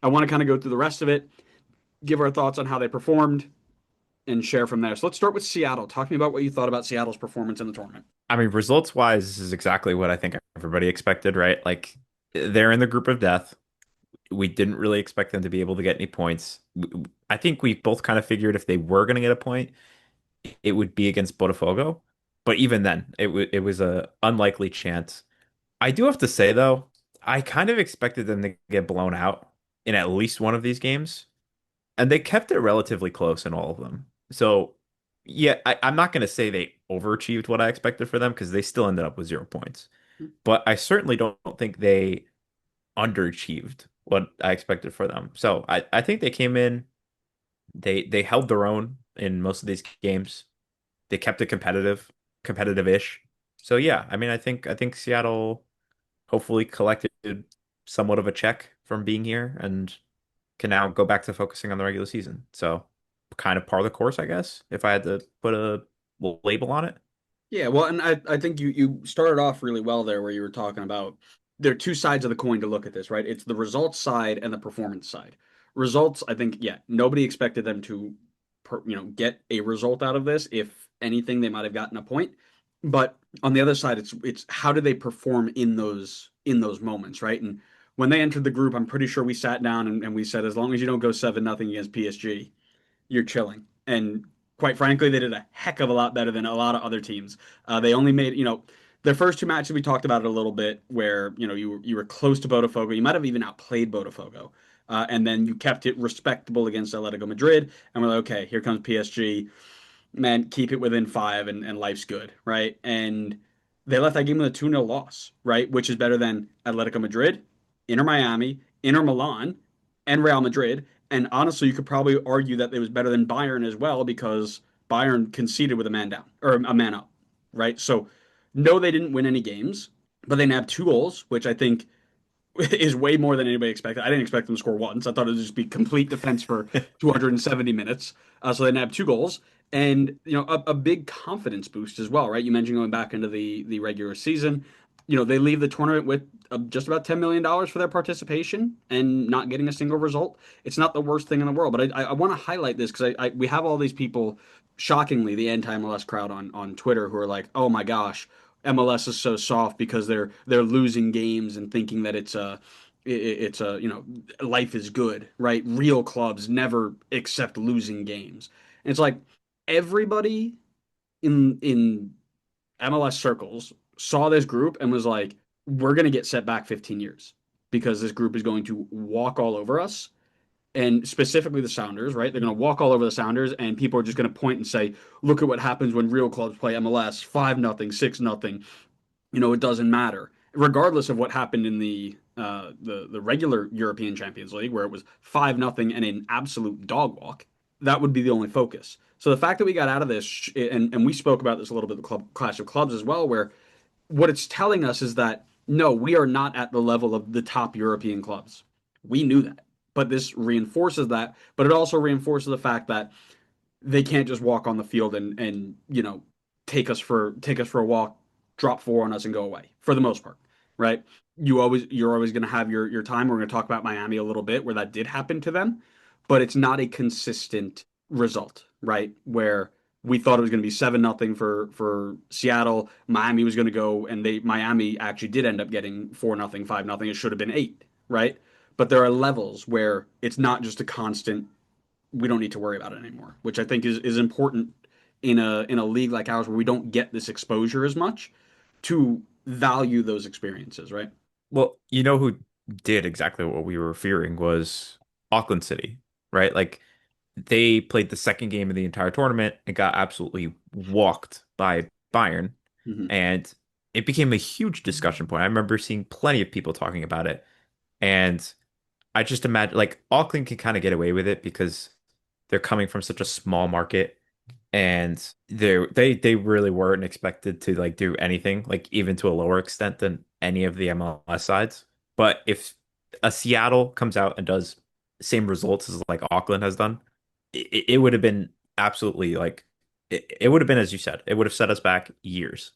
I want to kind of go through the rest of it, give our thoughts on how they performed, and share from there. So let's start with Seattle. Talk to me about what you thought about Seattle's performance in the tournament. I mean, results wise, this is exactly what I think everybody expected, right? Like they're in the group of death. We didn't really expect them to be able to get any points. I think we both kind of figured if they were going to get a point, it would be against Botafogo. But even then, it was a unlikely chance. I do have to say though, I kind of expected them to get blown out in at least one of these games, and they kept it relatively close in all of them. So, yeah, I'm not going to say they overachieved what I expected for them because they still ended up with 0 points. But I certainly don't think they underachieved what I expected for them. So I think they came in, they held their own in most of these games. They kept it competitive-ish. So yeah, I mean, I think Seattle hopefully collected somewhat of a check from being here and can now go back to focusing on the regular season. So kind of par the course, I guess, if I had to put a label on it. Yeah, well, and I think you started off really well there where you were talking about there are two sides of the coin to look at this, right? It's the results side and the performance side. Results, I think, yeah, nobody expected them to, get a result out of this. If anything, they might have gotten a point. But on the other side, it's how do they perform in those moments, right? And when they entered the group, I'm pretty sure we sat down and we said, as long as you don't go 7-0 against PSG, you're chilling. And quite frankly, they did a heck of a lot better than a lot of other teams. They only made, their first two matches, we talked about it a little bit, where you were close to Botafogo. You might have even outplayed Botafogo, and then you kept it respectable against Atletico Madrid. And we're like, okay, here comes PSG. Man, keep it within five, and life's good, right? And they left that game with a 2-0 loss, right? Which is better than Atletico Madrid, Inter Miami, Inter Milan, and Real Madrid. And honestly, you could probably argue that it was better than Bayern as well because Bayern conceded with a man down or a man up, right? So, no, they didn't win any games, but they nabbed 2 goals, which I think is way more than anybody expected. I didn't expect them to score once. I thought it would just be complete defense for 270 minutes. So they nabbed 2 goals, and a big confidence boost as well, right? You mentioned going back into the regular season. They leave the tournament with just about $10 million for their participation and not getting a single result. It's not the worst thing in the world, but I want to highlight this because we have all these people, shockingly, the anti-MLS crowd on Twitter who are like, oh my gosh, MLS is so soft because they're losing games and thinking that it's a life is good, right? Real clubs never accept losing games. And it's like everybody in MLS circles saw this group and was like, we're going to get set back 15 years because this group is going to walk all over us, and specifically the Sounders, right? They're going to walk all over the Sounders, and people are just going to point and say, "Look at what happens when real clubs play MLS: 5-0, 6-0. It doesn't matter, regardless of what happened in the regular European Champions League, where it was 5-0 and an absolute dog walk. That would be the only focus. So the fact that we got out of this, and we spoke about this a little bit, the Clash of Clubs as well, where what it's telling us is that no, we are not at the level of the top European clubs. We knew that, but this reinforces that. But it also reinforces the fact that they can't just walk on the field and take us for a walk, drop four on us, and go away for the most part, right? You're always going to have your time. We're going to talk about Miami a little bit where that did happen to them, but it's not a consistent result, right? Where we thought it was going to be 7-0 for Seattle. Miami was going to go, and Miami actually did end up getting 4-0, 5-0. It should have been 8, right? But there are levels where it's not just a constant, we don't need to worry about it anymore, which I think is important in a league like ours where we don't get this exposure as much to value those experiences, right? Well, you know who did exactly what we were fearing was Auckland City, right? Like they played the second game of the entire tournament and got absolutely walked by Bayern, Mm-hmm. and it became a huge discussion point. I remember seeing plenty of people talking about it, and I just imagine like Auckland can kind of get away with it because they're coming from such a small market, and they really weren't expected to like do anything, like even to a lower extent than any of the MLS sides. But if a Seattle comes out and does same results as like Auckland has done, it would have been absolutely like it would have been as you said, it would have set us back years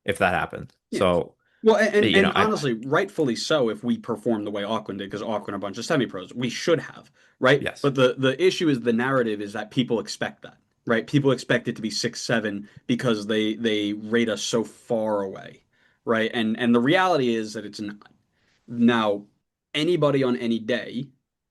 if that happened. Yeah. So Well, You know, and honestly, rightfully so if we perform the way Auckland did, because Auckland are a bunch of semi-pros. We should have, right? yes. But the issue is the narrative is that people expect that, right? People expect it to be 6-7 because they rate us so far away, right? And the reality is that it's not. Now, anybody on any day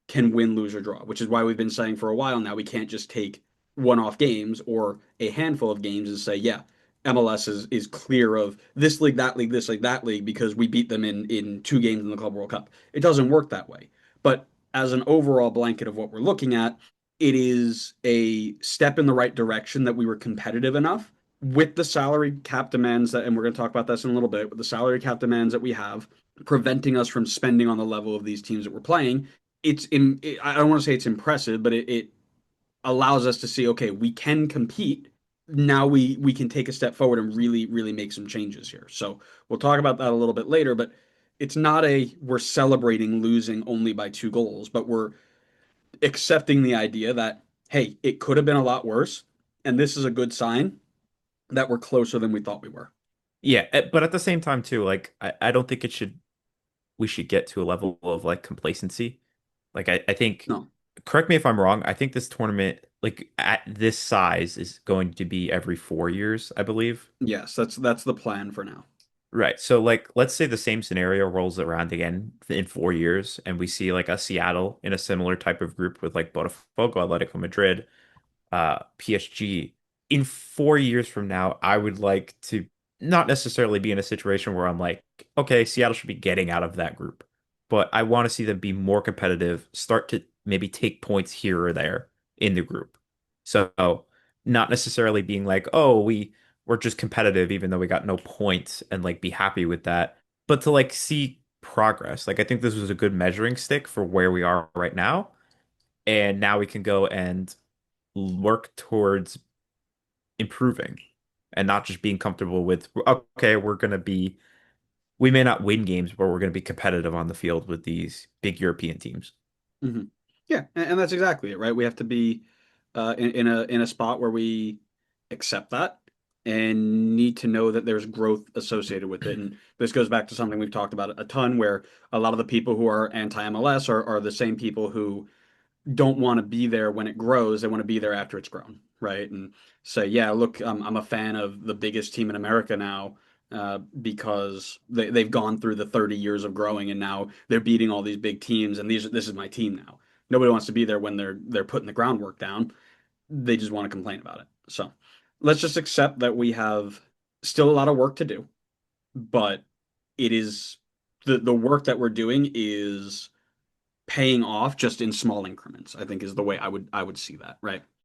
can win, lose, or draw, which is why we've been saying for a while now we can't just take one-off games or a handful of games and say, yeah, MLS is clear of this league, that league, this league, that league because we beat them in 2 games in the Club World Cup. It doesn't work that way. But as an overall blanket of what we're looking at, it is a step in the right direction that we were competitive enough with the salary cap demands that, and we're going to talk about this in a little bit, with the salary cap demands that we have preventing us from spending on the level of these teams that we're playing. I don't want to say it's impressive, but it allows us to see, okay, we can compete. Now we can take a step forward and really make some changes here. So we'll talk about that a little bit later, but it's not a we're celebrating losing only by 2 goals, but we're accepting the idea that hey, it could have been a lot worse, and this is a good sign that we're closer than we thought we were. Yeah, but at the same time too, like I don't think it should we should get to a level of like complacency. Like I think, No. correct me if I'm wrong, I think this tournament, like at this size, is going to be every 4 years, I believe. Yes, that's the plan for now. Right. So like let's say the same scenario rolls around again in 4 years and we see like a Seattle in a similar type of group with like Botafogo, Atletico Madrid, PSG. In 4 years from now, I would like to not necessarily be in a situation where I'm like, okay, Seattle should be getting out of that group, but I want to see them be more competitive, start to maybe take points here or there in the group. So not necessarily being like, oh, we're just competitive even though we got no points and like be happy with that, but to like see progress. Like I think this was a good measuring stick for where we are right now. And now we can go and work towards improving and not just being comfortable with, okay, we may not win games, but we're going to be competitive on the field with these big European teams. Hmm. Yeah, and that's exactly it, right? We have to be in a spot where we accept that and need to know that there's growth associated with it. And this goes back to something we've talked about a ton, where a lot of the people who are anti-MLS are the same people who don't want to be there when it grows. They want to be there after it's grown, right? And say, yeah, look, I'm a fan of the biggest team in America now because they've gone through the 30 years of growing and now they're beating all these big teams and this is my team now. Nobody wants to be there when they're putting the groundwork down. They just want to complain about it. So let's just accept that we have still a lot of work to do, but it is the work that we're doing is paying off just in small increments, I think is the way I would see that, right?